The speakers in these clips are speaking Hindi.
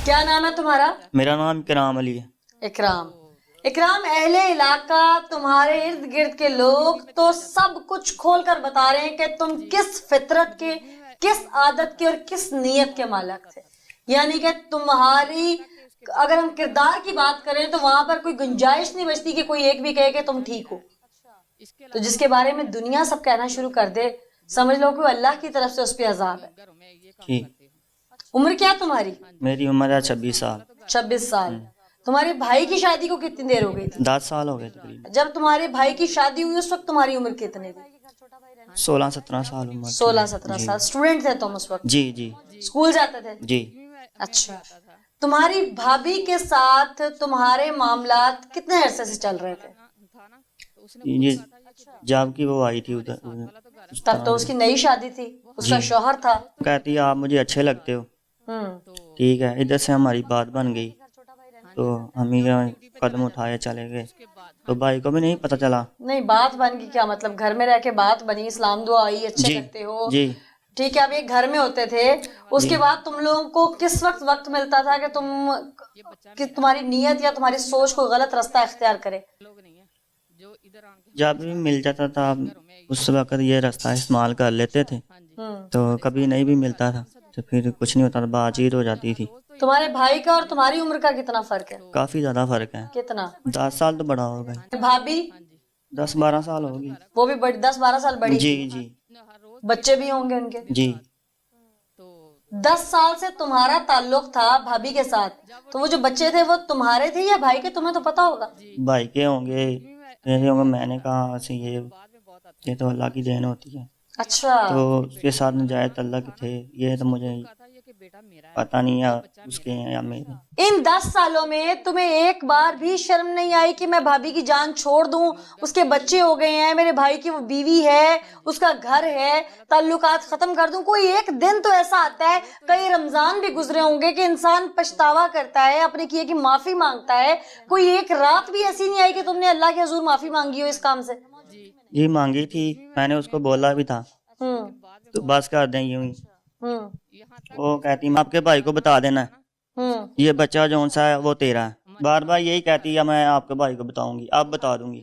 क्या नाम है तुम्हारा? मेरा नाम इकराम अली है। इकराम। इकराम, अहले इलाका, तुम्हारे इर्द गिर्द के लोग तो सब कुछ खोल कर बता रहे हैं कि तुम किस फितरत के, किस आदत के और किस नीयत के मालिक थे। यानी कि तुम्हारी, अगर हम किरदार की बात करें तो वहां पर कोई गुंजाइश नहीं बचती कि कोई एक भी कहे कि तुम ठीक हो। तो जिसके बारे में दुनिया सब कहना शुरू कर दे, समझ लो कि अल्लाह की तरफ से उस पर अजाब है। ठीक। उम्र क्या तुम्हारी? मेरी उम्र है 26 साल। 26 साल। तुम्हारे भाई की शादी को कितनी देर हो गई थी? 10 साल हो गए तकरीबन। जब तुम्हारे भाई की शादी हुई उस वक्त तुम्हारी उम्र कितनी थी? 16-17 साल उम्र थी। 16-17 जी। साल। स्टूडेंट थे तुम उस वक्त? जी जी स्कूल जाते थे? जी। अच्छा। तुम्हारी भाभी के साथ तुम्हारे मामलात कितने अरसे से चल रहे थे? ये जब की वो आई थी उधर उस तब तो उसकी नई शादी थी, उसका जी। शौहर था। कहती है आप मुझे अच्छे लगते हो। ठीक है, इधर से हमारी बात बन गई तो हम ही कदम उठाए चले गए, तो भाई को भी नहीं पता चला। नहीं, बात बन गई क्या मतलब? घर में रह के बात बनी, इस्लाम दुआ आई, अच्छे जी लगते हो, जी ठीक है। अब एक घर में होते थे, उसके जी। बाद तुम लोगों को किस वक्त मिलता था कि तुम्हारी नीयत या तुम्हारी सोच को गलत रास्ता इख्तियार करे? जब भी मिल जाता था उस वक्त ये रास्ता इस्तेमाल कर लेते थे, तो कभी नहीं भी मिलता था तो फिर कुछ नहीं होता था, बातचीत हो जाती थी। तुम्हारे भाई का और तुम्हारी उम्र का कितना फर्क है? काफी ज्यादा फर्क है। कितना? 10 साल तो बड़ा हो गए। भाभी? 10-12 साल होगी। वो भी 10-12 साल बड़ी? जी जी बच्चे भी होंगे उनके? जी। 10 साल से तुम्हारा ताल्लुक था भाभी के साथ, तो वो जो बच्चे थे वो तुम्हारे थे या भाई के? तुम्हें तो पता होगा। भाई के होंगे, मेरे होंगे। मैंने कहा से ये तो अल्लाह की देन होती है। अच्छा। तो उसके साथ नाजायज तल्लक थे, ये तो मुझे पता नहीं है उसके हैं या मेरे। इन 10 सालों में तुम्हें एक बार भी शर्म नहीं आई कि मैं भाभी की जान छोड़ दूं, उसके बच्चे हो गए हैं, मेरे भाई की वो बीवी है, उसका घर है, ताल्लुकात खत्म कर दूं? कोई एक दिन तो ऐसा आता है, कई रमजान भी गुजरे होंगे, कि इंसान पछतावा करता है, अपने किए की माफी मांगता है। कोई एक रात भी ऐसी नहीं आई कि तुमने अल्लाह के हुजूर माफी मांगी हो इस काम से? जी मांगी थी, मैंने उसको बोला भी था, तो बस कर दें यूं ही। वो कहती मैं आपके भाई को बता देना ये बच्चा जौन सा है वो तेरा है। बार बार यही कहती है मैं आपके भाई को बताऊंगी, अब बता दूंगी,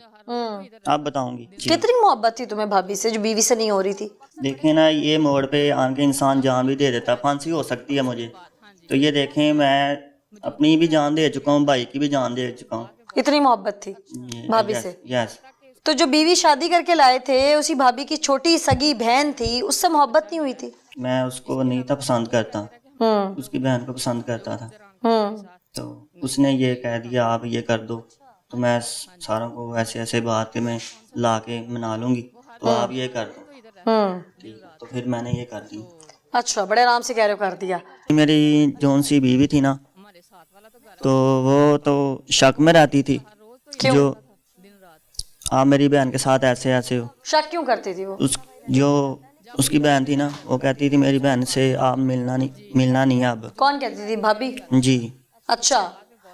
अब बताऊंगी। कितनी मोहब्बत थी तुम्हें भाभी से जो बीवी से नहीं हो रही थी? देखिए ना, ये मोड़ पे आके इंसान जान भी दे देता, फांसी हो सकती है मुझे। तो ये देखें, मैं अपनी भी जान दे चुका हूँ, भाई की भी जान दे चुका हूँ। इतनी मोहब्बत थी भाभी से? यस। तो जो बीवी शादी करके लाए थे, उसी भाभी की छोटी सगी बहन थी, उससे मोहब्बत नहीं हुई थी? मैं उसको नहीं था पसंद करता, उसकी बहन को पसंद करता था। तो उसने ये कह दिया आप ये कर दो, तो मैं सारों को ऐसे ऐसे बात के मैं ला के मना लूंगी, तो आप ये कर दो। ठीक है, तो फिर मैंने ये कर दी। अच्छा, बड़े आराम से कह रहे हो कर दिया। मेरी जौन सी बीवी थी ना, तो वो तो शक में रहती थी। क्यों? जो आप मेरी बहन के साथ ऐसे ऐसे हो। शक क्यों करती थी वो? जो उसकी बहन थी ना, वो कहती थी मेरी बहन से आप मिलना नहीं है अब। कौन कहती थी? भाभी? जी। अच्छा,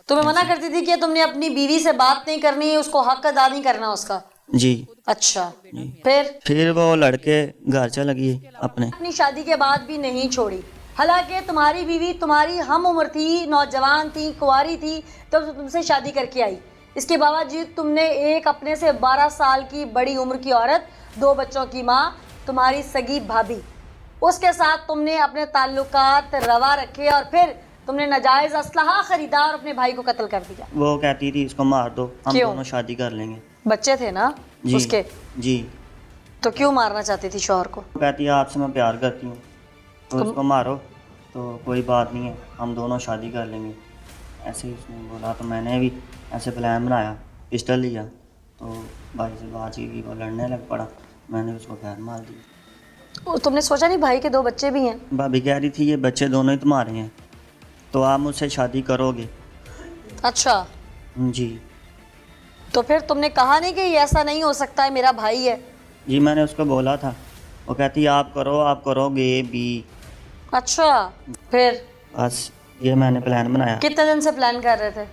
तुम्हें मना करती थी कि तुमने अपनी बीवी से बात नहीं करनी, उसको हक अदा नहीं करना उसका? जी। अच्छा। जी। फिर वो लड़के घर चल गई अपनी शादी के बाद भी नहीं छोड़ी। हालांकि तुम्हारी बीवी तुम्हारी हम उम्र थी, नौजवान थी, कुंवारी थी, तो तुमसे शादी करके आई। इसके बावजूद तुमने एक अपने से 12 साल की बड़ी उम्र की औरत, 2 बच्चों की माँ, तुम्हारी सगी भाभी, उसके साथ तुमने अपने ताल्लुकात रवा रखे और फिर तुमने नाजायज असलहा खरीदा और अपने भाई को कत्ल कर दिया। वो कहती थी इसको मार दो, हम दोनों शादी कर लेंगे। बच्चे थे ना जी, उसके? जी। तो क्यों मारना चाहती थी शौहर को? कहती है आपसे मैं प्यार करती हूँ, तो उसको मारो, तो कोई बात नहीं है, हम दोनों शादी कर लेंगे। ऐसे ही उसने बोला, तो मैंने भी ऐसे प्लान बनाया, पिस्टल लिया, तो भाई से बात की, वो लड़ने लग पड़ा, मैंने उसको खैर मार दी। तुमने सोचा नहीं भाई के 2 बच्चे भी हैं? भाभी कह रही थी ये बच्चे दोनों ही तुम्हारे हैं, तो आप मुझसे शादी करोगे? अच्छा जी। तो फिर तुमने कहा नहीं कि ये ऐसा नहीं हो सकता है, मेरा भाई है? जी मैंने उसको बोला था, वो कहती आप करो, आप करोगे भी। अच्छा, फिर? बस ये मैंने प्लान बनाया। कितने दिन से प्लान कर रहे थे?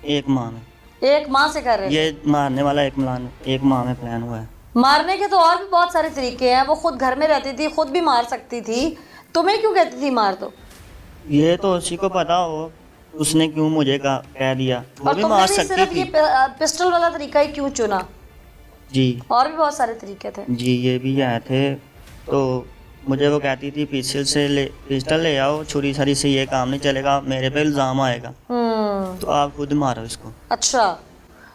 1 माह में। 1 माह से कर रहे थे? ये मारने वाला 1 माह में प्लान हुआ है। मारने के तो और भी बहुत सारे तरीके हैं, वो खुद घर में रहती थी, खुद भी मार सकती थी, तुम्हें क्यों कहती थी मार दो? ये तो उसी को पता हो उसने क्यों मुझे कह दिया, वो और भी तुमने मार भी सकती सिर्फ ये थी। पिस्टल वाला तरीका ही क्यों चुना? जी और भी बहुत सारे तरीके थे। जी, ये भी आए थे। तो मुझे वो कहती थी पिस्टल ले आओ, छुरी छरी से ये काम नहीं चलेगा, मेरे पे इल्ज़ाम आएगा, तो आप खुद मारो इसको। अच्छा,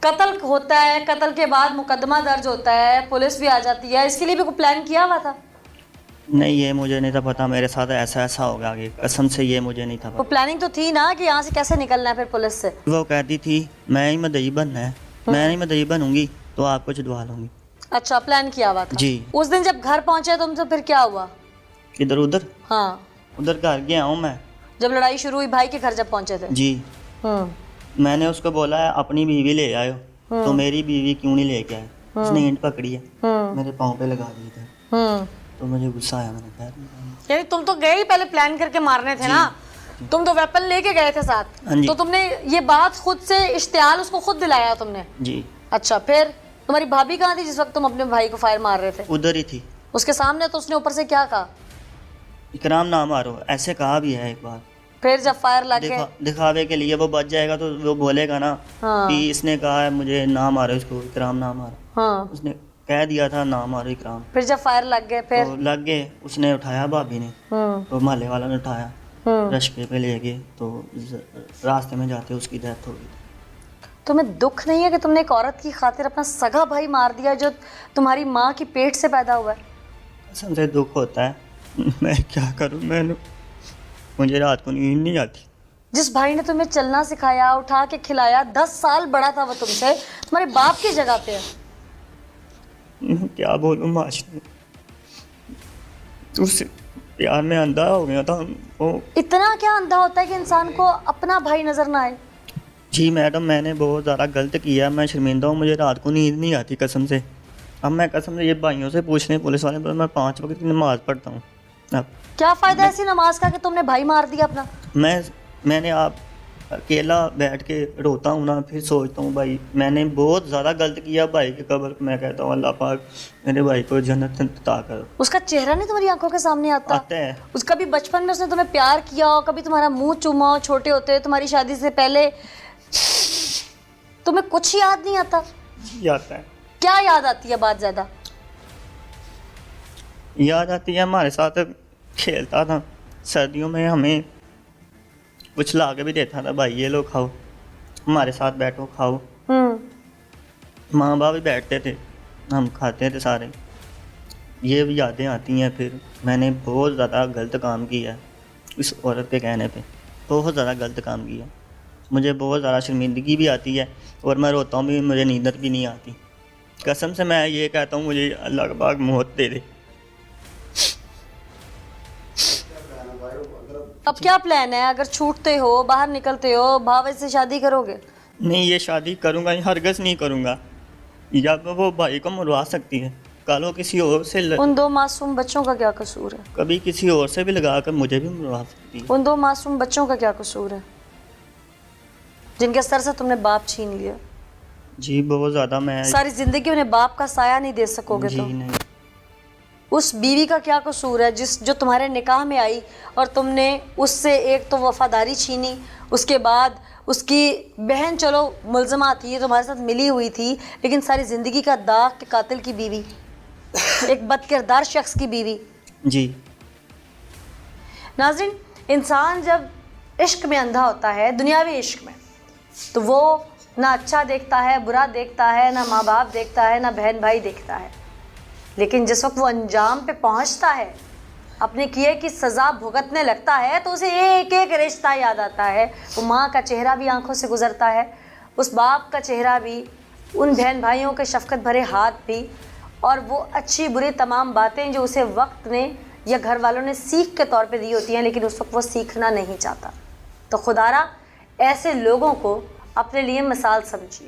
कत्ल होता है, कत्ल के बाद मुकदमा दर्ज होता है, पुलिस भी आ जाती है, इसके लिए भी कोई प्लान किया हुआ था? नहीं, ये मुझे नहीं था पता, मेरे साथ ऐसा ऐसा होगा आगे, कसम से ये मुझे नहीं था वो पता। प्लानिंग तो थी ना कि यहाँ से कैसे निकलना है फिर पुलिस से। वो कहती थी मैं ही मदई बनना है, मैं ही मदई बनूंगी तो आपको छुड़वा लूंगी। अच्छा, प्लान किया हुआ था। जी। उस दिन जब घर पहुंचे तुम तो फिर क्या हुआ? इधर उधर हाँ, उधर घर गया हूँ मैं। जब लड़ाई शुरू हुई भाई के घर जब पहुंचे थे। जी, हम्म मैंने उसको बोला है अपनी बीवी ले आयो, तो मेरी बीवी क्यों नहीं लेके आए। उसने ईंट पकड़ी है, मेरे पाँव पे लगा दी थी, तो मुझे गुस्सा आया, मैंने कहा यानी तुम तो गए ही पहले प्लान करके मारने थे ना, तुम तो वेपन लेके गए थे साथ। हाँ जी। तो तुमने ये बात खुद से इश्तियाल उसको खुद दिलाया तुमने? जी। अच्छा, फिर तुम्हारी भाभी कहाँ थी जिस वक्त तुम अपने भाई को फायर मार रहे थे? उधर ही थी। उसके सामने तो उसने ऊपर से क्या कहा? इकराम ना मारो, ऐसे कहा भी है एक बार। फिर जब फायर लग गए? दिखावे के लिए, वो बच जाएगा तो वो बोलेगा ना हाँ। कि इसने कहा है मुझे ना मारो, इसको इकराम ना मारो। हाँ, उसने कह दिया था ना मारो इकराम, फिर जब फायर लग गए फिर? तो लग गए। उसने उठाया, भाभी ने, तो मोहल्ले वालों ने उठाया, रश्के पे ले गए, तो रास्ते में जाते उसकी डेथ हो गई। तुम्हें दुख नहीं है कि तुमने एक औरत की खातिर अपना सगा भाई मार दिया जो तुम्हारी माँ की पेट से पैदा हुआ है? कसम से दुख होता है, मैं क्या करूं, मुझे रात को नींद नहीं आती। जिस भाई ने तुम्हें चलना सिखाया, उठा के खिलाया, 10 साल बड़ा था वो तुमसे, तुम्हारे बाप की जगह पे है। क्या बोलूं, माशरे उससे प्यार में अंधा हो गया था वो। इतना क्या अंधा होता है कि इंसान को अपना भाई नजर ना आए? जी मैडम, मैंने बहुत ज़्यादा गलत किया, मैं शर्मिंदा हूँ, मुझे रात को नींद नहीं आती कसम से। अब मैं कसम से ये भाइयों से पूछ रहे पुलिस वाले, पर मैं 5 वक्त की नमाज़ पढ़ता हूँ। अब क्या फायदा ऐसी नमाज का कि तुमने भाई मार दिया अपना? मैंने आप अकेला बैठ के रोता हूँ ना, फिर सोचता हूँ भाई मैंने बहुत ज़्यादा गलत किया। भाई के कब्र मैं कहता हूँ अल्लाह पाक मेरे भाई को जन्नत अता करो। उसका चेहरा नहीं तुम्हारी आंखों के सामने आता है। उसका भी बचपन में उसने तुम्हें प्यार किया हो, कभी तुम्हारा मुंह चूमा हो छोटे होते, तुम्हारी शादी से पहले, तुम्हें कुछ याद नहीं आता? याद है। क्या याद आती है बात ज्यादा? याद आती है हमारे साथ खेलता था, सर्दियों में हमें कुछ ला के भी देता था, भाई ये लो खाओ, हमारे साथ बैठो खाओ। माँ बाप भी बैठते थे, हम खाते थे सारे। ये भी यादें आती हैं। फिर मैंने बहुत ज़्यादा गलत काम किया इस औरत के कहने पे, बहुत ज़्यादा गलत काम किया। मुझे बहुत ज़्यादा शर्मिंदगी भी आती है और मैं रोता हूँ भी, मुझे नींद भी नहीं आती। कसम से मैं ये कहता हूँ मुझे अल्लाह का पाक मौत दे दे। अब क्या प्लान है? अगर छूटते हो, बाहर निकलते हो, भावे से शादी करोगे? नहीं, ये शादी करूँगा, हरगिज़ नहीं करूँगा। या वो भाई को मरवा सकती है, कल वो किसी और से उन 2 मासूम बच्चों का क्या कसूर है? कभी किसी और से भी लगा कर मुझे भी मरवा सकती है। उन 2 मासूम बच्चों का क्या कसूर है जिनके सर से तुमने बाप छीन लिया? जी बहुत ज़्यादा। मैं सारी जिंदगी उन्हें बाप का साया नहीं दे सकोगे जी तुम। नहीं। उस बीवी का क्या कसूर है जो तुम्हारे निकाह में आई और तुमने उससे एक तो वफादारी छीनी, उसके बाद उसकी बहन चलो मुलजमा थी, तुम्हारे साथ मिली हुई थी, लेकिन सारी ज़िंदगी का दाग के कातिल की बीवी, एक बदकिरदार शख्स की बीवी। जी नाज़रीन, इंसान जब इश्क में अंधा होता है, दुनियावी इश्क में, तो वो ना अच्छा देखता है, बुरा देखता है, ना माँ बाप देखता है, ना बहन भाई देखता है। लेकिन जिस वक्त वो अंजाम पे पहुंचता है, अपने किए की सज़ा भुगतने लगता है, तो उसे एक एक रिश्ता याद आता है। वो माँ का चेहरा भी आंखों से गुजरता है, उस बाप का चेहरा भी, उन बहन भाइयों के शफ़क़त भरे हाथ भी, और वो अच्छी बुरी तमाम बातें जो उसे वक्त ने या घर वालों ने सीख के तौर पे दी होती हैं, लेकिन उस वक्त वो सीखना नहीं चाहता। तो खुदारा ऐसे लोगों को अपने लिए मिसाल समझिए।